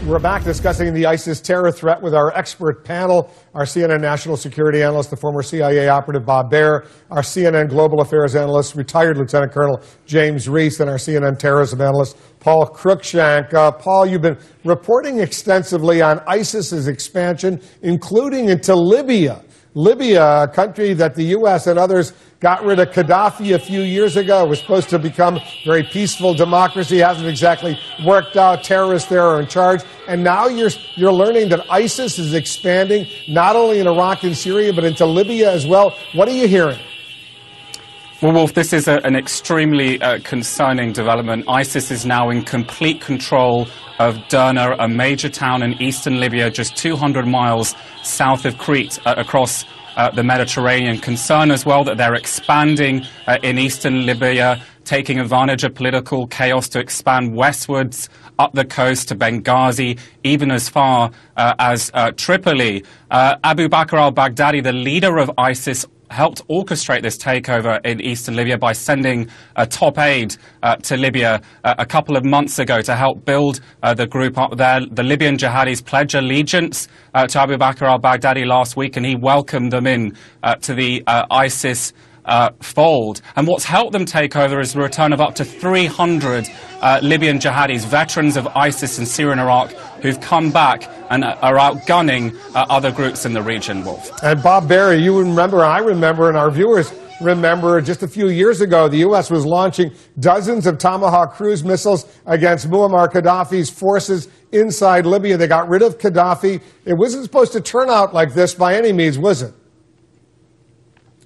We're back discussing the ISIS terror threat with our expert panel, our CNN national security analyst, the former CIA operative Bob Baer, our CNN global affairs analyst, retired Lieutenant Colonel James Reese, and our CNN terrorism analyst, Paul Cruikshank. Paul, you've been reporting extensively on ISIS's expansion, including into Libya. Libya, a country that the U.S. and others got rid of Gaddafi a few years ago. It was supposed to become a very peaceful democracy. Hasn't exactly worked out. Terrorists there are in charge. And now you're learning that ISIS is expanding not only in Iraq and Syria, but into Libya as well. What are you hearing? Well, Wolf, this is an extremely concerning development. ISIS is now in complete control of Derna, a major town in eastern Libya, just 200 miles south of Crete, across the Mediterranean. Concern as well that they're expanding in eastern Libya, taking advantage of political chaos to expand westwards up the coast to Benghazi, even as far as Tripoli. Abu Bakr al-Baghdadi, the leader of ISIS, helped orchestrate this takeover in eastern Libya by sending a top aide to Libya a couple of months ago to help build the group up there. The Libyan jihadis pledged allegiance to Abu Bakr al-Baghdadi last week, and he welcomed them in to the ISIS fold. And what's helped them take over is the return of up to 300 Libyan jihadis, veterans of ISIS in Syria and Iraq, who've come back and are outgunning other groups in the region, Wolf. And Bob Barry, you remember, I remember, and our viewers remember, just a few years ago, the U.S. was launching dozens of Tomahawk cruise missiles against Muammar Gaddafi's forces inside Libya. They got rid of Gaddafi. It wasn't supposed to turn out like this by any means, was it?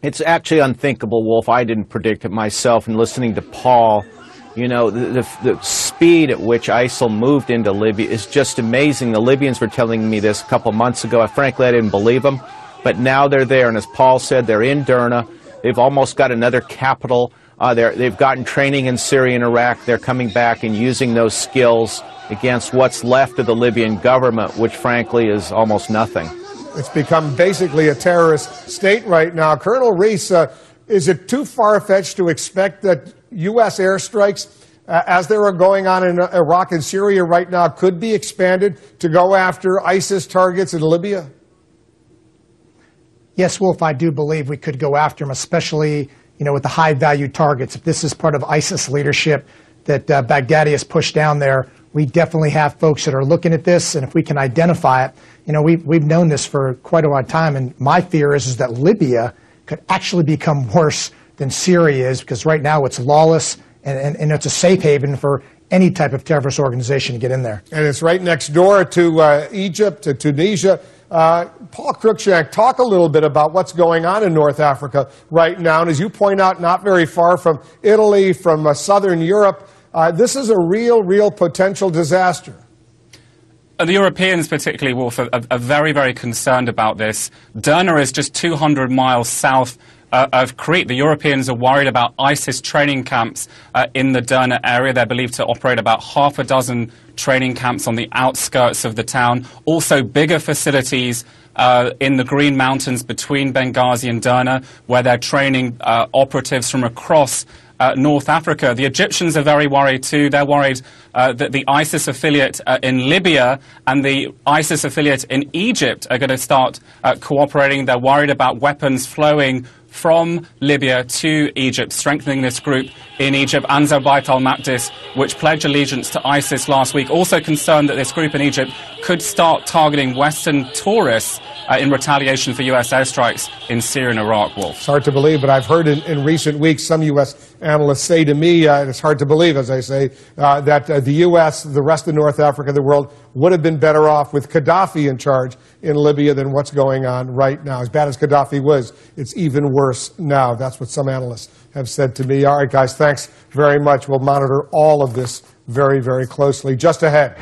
It's actually unthinkable, Wolf. I didn't predict it myself. And listening to Paul, you know, the speed at which ISIL moved into Libya is just amazing. The Libyans were telling me this a couple months ago. Frankly, I didn't believe them. But now they're there. And as Paul said, they're in Derna. They've almost got another capital. They've gotten training in Syria and Iraq. They're coming back and using those skills against what's left of the Libyan government, which, frankly, is almost nothing. It's become basically a terrorist state right now. Colonel Reese, is it too far-fetched to expect that U.S. airstrikes, as they are going on in Iraq and Syria right now, could be expanded to go after ISIS targets in Libya? Yes, Wolf, I do believe we could go after them, especially, you know, with the high-value targets. If this is part of ISIS leadership that Baghdadi has pushed down there, we definitely have folks that are looking at this, and if we can identify it, you know, we've known this for quite a long time, and my fear is that Libya could actually become worse than Syria is, because right now it's lawless, and it's a safe haven for any type of terrorist organization to get in there. And it's right next door to Egypt, to Tunisia. Paul Cruikshank, talk a little bit about what's going on in North Africa right now, and as you point out, not very far from Italy, from southern Europe. This is a real potential disaster. The Europeans, particularly, Wolf, are very, very concerned about this. Derna is just 200 miles south of Crete. The Europeans are worried about ISIS training camps in the Derna area. They're believed to operate about half a dozen training camps on the outskirts of the town. Also bigger facilities in the Green Mountains between Benghazi and Derna, where they're training operatives from across North Africa. The Egyptians are very worried too. They're worried that the ISIS affiliate in Libya and the ISIS affiliate in Egypt are going to start cooperating. They're worried about weapons flowing from Libya to Egypt, strengthening this group in Egypt. Anzar Bait al-Maqdis, which pledged allegiance to ISIS last week, also concerned that this group in Egypt could start targeting Western tourists in retaliation for U.S. airstrikes in Syria and Iraq, Wolf. It's hard to believe, but I've heard in recent weeks some U.S. analysts say to me, and it's hard to believe, as I say, that the U.S., the rest of North Africa, the world, would have been better off with Gaddafi in charge in Libya than what's going on right now. As bad as Gaddafi was, it's even worse now. That's what some analysts have said to me. All right, guys, thanks very much. We'll monitor all of this very closely. Just ahead.